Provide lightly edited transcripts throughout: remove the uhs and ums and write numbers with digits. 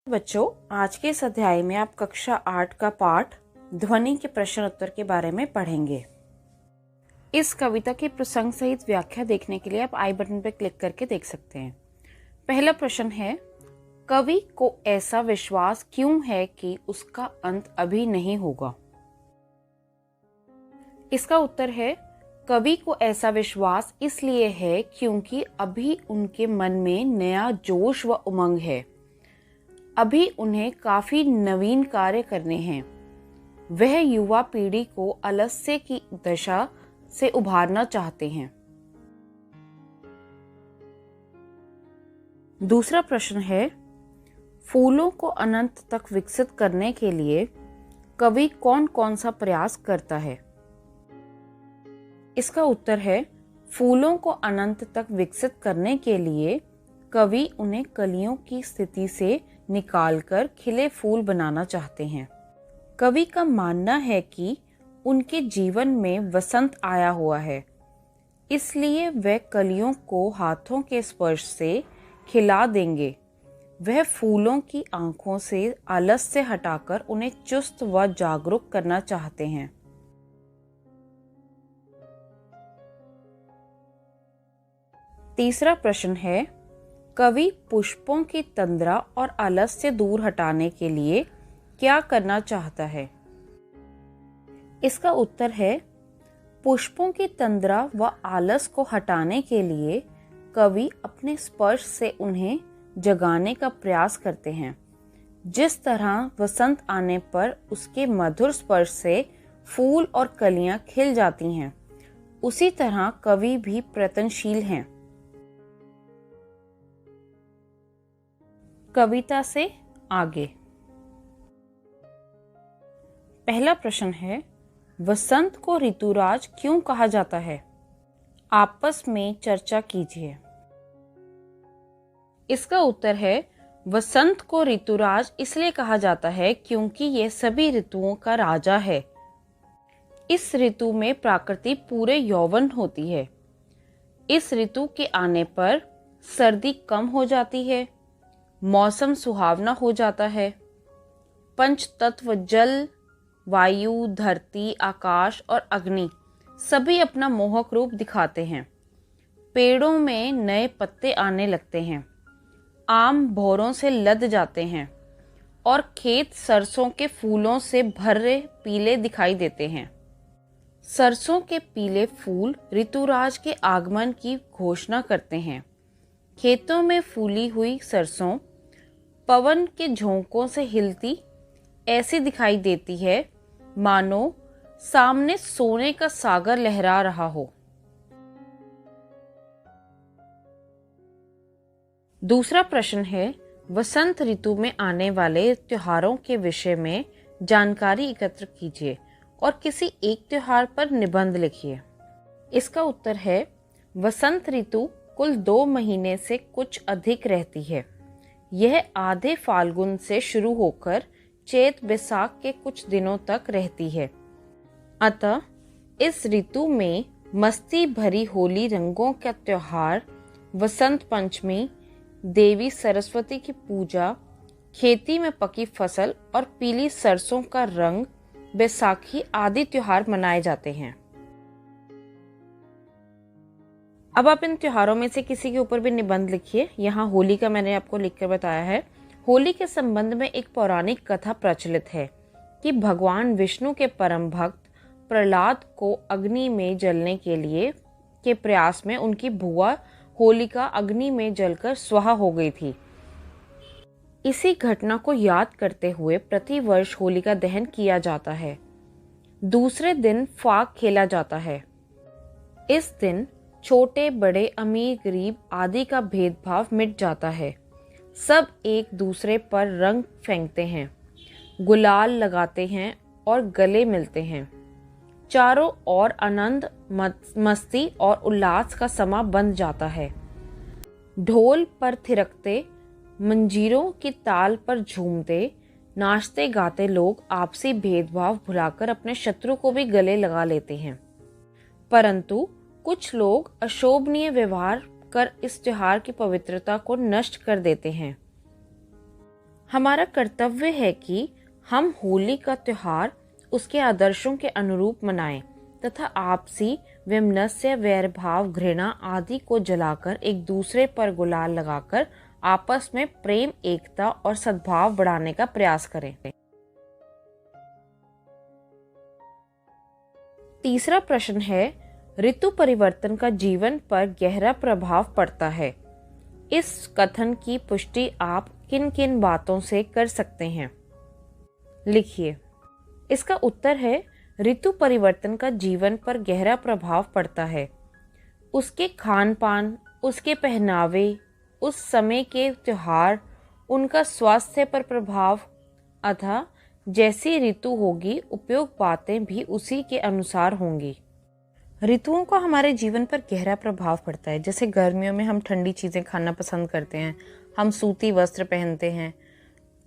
बच्चों, आज के इस अध्याय में आप कक्षा 8 का पाठ ध्वनि के प्रश्न उत्तर के बारे में पढ़ेंगे। इस कविता के प्रसंग सहित व्याख्या देखने के लिए आप आई बटन पर क्लिक करके देख सकते हैं। पहला प्रश्न है, कवि को ऐसा विश्वास क्यों है कि उसका अंत अभी नहीं होगा? इसका उत्तर है, कवि को ऐसा विश्वास इसलिए है क्योंकि अभी उनके मन में नया जोश व उमंग है। अभी उन्हें काफी नवीन कार्य करने हैं। वह युवा पीढ़ी को आलस्य की दशा से उभारना चाहते हैं। दूसरा प्रश्न है, फूलों को अनंत तक विकसित करने के लिए कवि कौन कौन सा प्रयास करता है? इसका उत्तर है, फूलों को अनंत तक विकसित करने के लिए कवि उन्हें कलियों की स्थिति से निकालकर खिले फूल बनाना चाहते हैं। कवि का मानना है कि उनके जीवन में वसंत आया हुआ है, इसलिए वह कलियों को हाथों के स्पर्श से खिला देंगे। वह फूलों की आंखों से आलस्य हटाकर उन्हें चुस्त व जागरूक करना चाहते हैं। तीसरा प्रश्न है, कवि पुष्पों की तंद्रा और आलस्य दूर हटाने के लिए क्या करना चाहता है? इसका उत्तर है, पुष्पों की तंद्रा व आलस को हटाने के लिए कवि अपने स्पर्श से उन्हें जगाने का प्रयास करते हैं। जिस तरह वसंत आने पर उसके मधुर स्पर्श से फूल और कलियां खिल जाती हैं, उसी तरह कवि भी प्रयत्नशील हैं। कविता से आगे। पहला प्रश्न है, वसंत को ऋतुराज क्यों कहा जाता है? आपस में चर्चा कीजिए। इसका उत्तर है, वसंत को ऋतुराज इसलिए कहा जाता है क्योंकि यह सभी ऋतुओं का राजा है। इस ऋतु में प्रकृति पूरे यौवन होती है। इस ऋतु के आने पर सर्दी कम हो जाती है, मौसम सुहावना हो जाता है। पंच तत्व जल, वायु, धरती, आकाश और अग्नि सभी अपना मोहक रूप दिखाते हैं। पेड़ों में नए पत्ते आने लगते हैं, आम भौरों से लद जाते हैं और खेत सरसों के फूलों से भरे पीले दिखाई देते हैं। सरसों के पीले फूल ऋतुराज के आगमन की घोषणा करते हैं। खेतों में फूली हुई सरसों पवन के झोंकों से हिलती ऐसी दिखाई देती है मानो सामने सोने का सागर लहरा रहा हो। दूसरा प्रश्न है, वसंत ऋतु में आने वाले त्योहारों के विषय में जानकारी एकत्र कीजिए और किसी एक त्योहार पर निबंध लिखिए। इसका उत्तर है, वसंत ऋतु कुल 2 महीने से कुछ अधिक रहती है। यह आधे फाल्गुन से शुरू होकर चैत बैसाख के कुछ दिनों तक रहती है। अतः इस ऋतु में मस्ती भरी होली रंगों का त्योहार, वसंत पंचमी, देवी सरस्वती की पूजा, खेती में पकी फसल और पीली सरसों का रंग, बैसाखी आदि त्योहार मनाए जाते हैं। अब आप इन त्योहारों में से किसी के ऊपर भी निबंध लिखिए। यहाँ होली का मैंने आपको लिखकर बताया है। होली के संबंध में एक पौराणिक कथा प्रचलित है कि भगवान विष्णु के परम भक्त प्रहलाद को अग्नि में जलने के प्रयास में उनकी बुआ होलिका अग्नि में जलकर स्वाहा हो गई थी। इसी घटना को याद करते हुए प्रतिवर्ष होलिका दहन किया जाता है। दूसरे दिन फाग खेला जाता है। इस दिन छोटे बड़े, अमीर गरीब आदि का भेदभाव मिट जाता है। सब एक दूसरे पर रंग फेंकते हैं, गुलाल लगाते हैं और गले मिलते हैं। चारों ओर आनंद, मस्ती और उल्लास का समा बन जाता है। ढोल पर थिरकते, मंजीरों की ताल पर झूमते, नाचते गाते लोग आपसी भेदभाव भुलाकर अपने शत्रु को भी गले लगा लेते हैं। परंतु कुछ लोग अशोभनीय व्यवहार कर इस त्योहार की पवित्रता को नष्ट कर देते हैं। हमारा कर्तव्य है कि हम होली का त्योहार उसके आदर्शों के अनुरूप मनाएं तथा आपसी वैमनस्य, वैर भाव, घृणा आदि को जलाकर एक दूसरे पर गुलाल लगाकर आपस में प्रेम, एकता और सद्भाव बढ़ाने का प्रयास करें। तीसरा प्रश्न है, ऋतु परिवर्तन का जीवन पर गहरा प्रभाव पड़ता है। इस कथन की पुष्टि आप किन किन बातों से कर सकते हैं? लिखिए। इसका उत्तर है, ऋतु परिवर्तन का जीवन पर गहरा प्रभाव पड़ता है। उसके खान पान, उसके पहनावे, उस समय के त्योहार, उनका स्वास्थ्य पर प्रभाव। अतः जैसी ऋतु होगी, उपयोग बातें भी उसी के अनुसार होंगी। ऋतुओं का हमारे जीवन पर गहरा प्रभाव पड़ता है। जैसे गर्मियों में हम ठंडी चीज़ें खाना पसंद करते हैं, हम सूती वस्त्र पहनते हैं।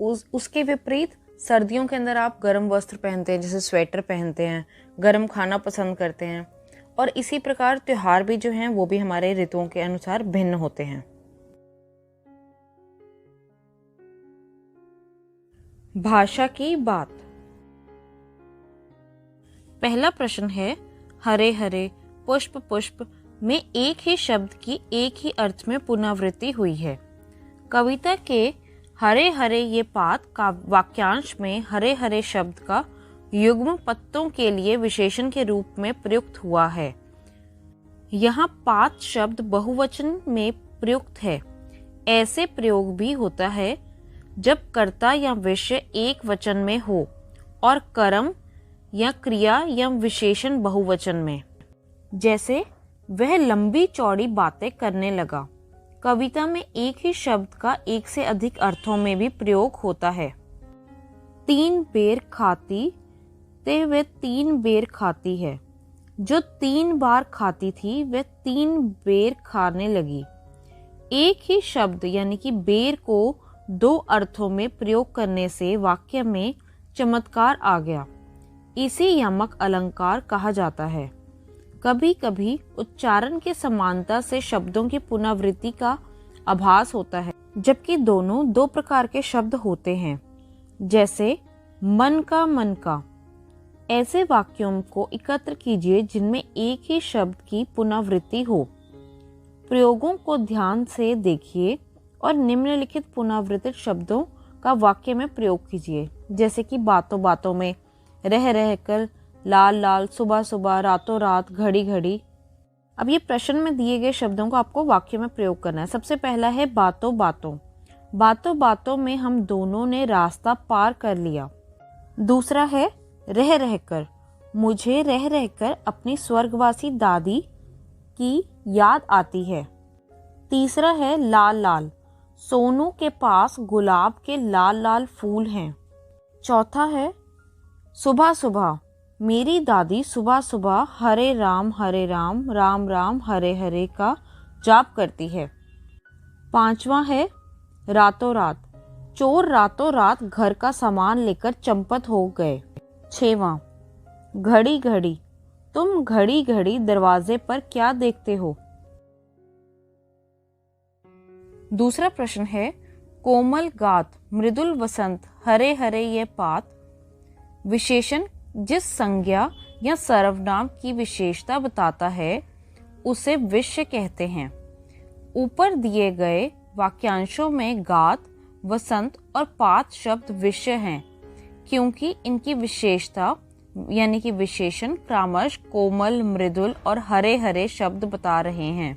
उसके विपरीत सर्दियों के अंदर आप गर्म वस्त्र पहनते हैं, जैसे स्वेटर पहनते हैं, गर्म खाना पसंद करते हैं। और इसी प्रकार त्योहार भी जो हैं वो भी हमारे ऋतुओं के अनुसार भिन्न होते हैं। भाषा की बात। पहला प्रश्न है, हरे हरे, पुष्प पुष्प में एक ही शब्द की एक ही अर्थ में पुनरावृत्ति हुई है। कविता के हरे हरे ये पात का वाक्यांश में हरे हरे शब्द का युग्म पत्तों के लिए विशेषण के रूप में प्रयुक्त हुआ है। यहाँ पात शब्द बहुवचन में प्रयुक्त है। ऐसे प्रयोग भी होता है जब कर्ता या विषय एक वचन में हो और कर्म या क्रिया या विशेषण बहुवचन में। जैसे वह लंबी चौड़ी बातें करने लगा। कविता में एक ही शब्द का एक से अधिक अर्थों में भी प्रयोग होता है। 3 बेर खाती ते वे 3 बेर खाती है। जो 3 बार खाती थी वह 3 बेर खाने लगी। एक ही शब्द यानी कि बेर को 2 अर्थों में प्रयोग करने से वाक्य में चमत्कार आ गया। इसी यमक अलंकार कहा जाता है। कभी कभी उच्चारण के समानता से शब्दों की पुनरावृत्ति का आभास होता है, जबकि दोनों 2 प्रकार के शब्द होते हैं। जैसे मन का। ऐसे वाक्यों को एकत्र कीजिए जिनमें एक ही शब्द की पुनरावृत्ति हो। प्रयोगों को ध्यान से देखिए और निम्नलिखित पुनरावृत्तित शब्दों का वाक्य में प्रयोग कीजिए। जैसे कि बातों बातों में, रह रह कर, लाल लाल, सुबह सुबह, रातों रात, घड़ी घड़ी। अब ये प्रश्न में दिए गए शब्दों को आपको वाक्य में प्रयोग करना है। सबसे पहला है बातों बातों। बातों बातों में हम दोनों ने रास्ता पार कर लिया। दूसरा है रह रह कर। मुझे रह रह कर अपनी स्वर्गवासी दादी की याद आती है। तीसरा है लाल लाल। सोनू के पास गुलाब के लाल लाल फूल हैं। चौथा है सुबह सुबह। मेरी दादी सुबह सुबह हरे राम राम राम हरे हरे का जाप करती है। पांचवा है रातों रात। चोर रातों रात घर का सामान लेकर चंपत हो गए। छठवां घड़ी घड़ी। तुम घड़ी घड़ी दरवाजे पर क्या देखते हो? दूसरा प्रश्न है कोमल गात, मृदुल वसंत, हरे हरे ये पात। विशेषण जिस संज्ञा या सर्वनाम की विशेषता बताता है उसे विषय कहते हैं। ऊपर दिए गए वाक्यांशों में गात, वसंत और पात शब्द विषय हैं, क्योंकि इनकी विशेषता यानी कि विशेषण क्रमश कोमल, मृदुल और हरे हरे शब्द बता रहे हैं।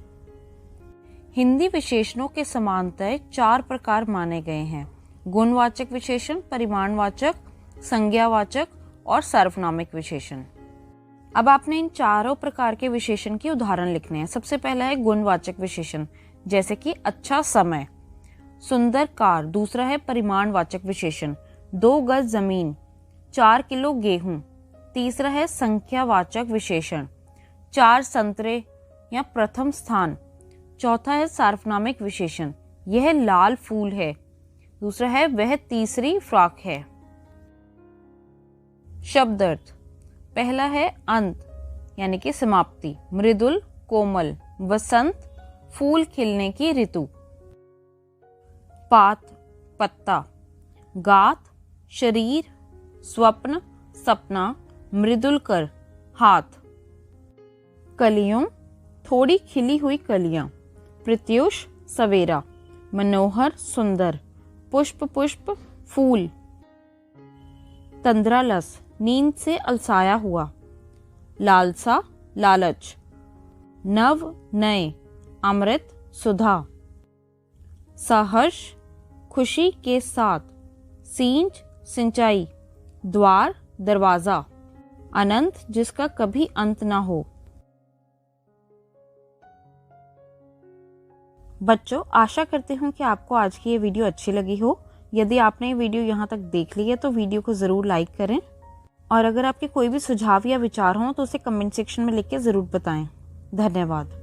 हिंदी विशेषणों के समानतः 4 प्रकार माने गए हैं: गुणवाचक विशेषण, परिमाणवाचक, संज्ञावाचक और सार्वनामिक विशेषण। अब आपने इन चारों प्रकार के विशेषण के उदाहरण लिखने हैं। सबसे पहला है गुणवाचक विशेषण, जैसे कि अच्छा समय, सुंदर कार। दूसरा है परिमाणवाचक विशेषण, 2 गज जमीन, 4 किलो गेहूं। तीसरा है संख्यावाचक विशेषण, 4 संतरे या प्रथम स्थान। चौथा है सार्वनामिक विशेषण, यह लाल फूल है। दूसरा है वह तीसरी फ्रॉक है। शब्द अर्थ। पहला है अंत यानी कि समाप्ति, मृदुल, कोमल, वसंत, फूल खिलने की ऋतु। पात, पत्ता, गात, शरीर, स्वप्न, सपना, मृदुलकर, हाथ। कलियों, थोड़ी खिली हुई कलियां। प्रत्यूष, सवेरा। मनोहर, सुंदर। पुष्प, पुष्प, फूल। तंद्रालस, नींद से अलसाया हुआ। लालसा, लालच। नव, नए। अमृत, सुधा। सहर्ष, खुशी के साथ। सींच, सिंचाई। द्वार, दरवाजा। अनंत, जिसका कभी अंत ना हो। बच्चों, आशा करती हूँ कि आपको आज की ये वीडियो अच्छी लगी हो। यदि आपने ये वीडियो यहाँ तक देख ली है तो वीडियो को ज़रूर लाइक करें, और अगर आपके कोई भी सुझाव या विचार हों तो उसे कमेंट सेक्शन में लिख के ज़रूर बताएं। धन्यवाद।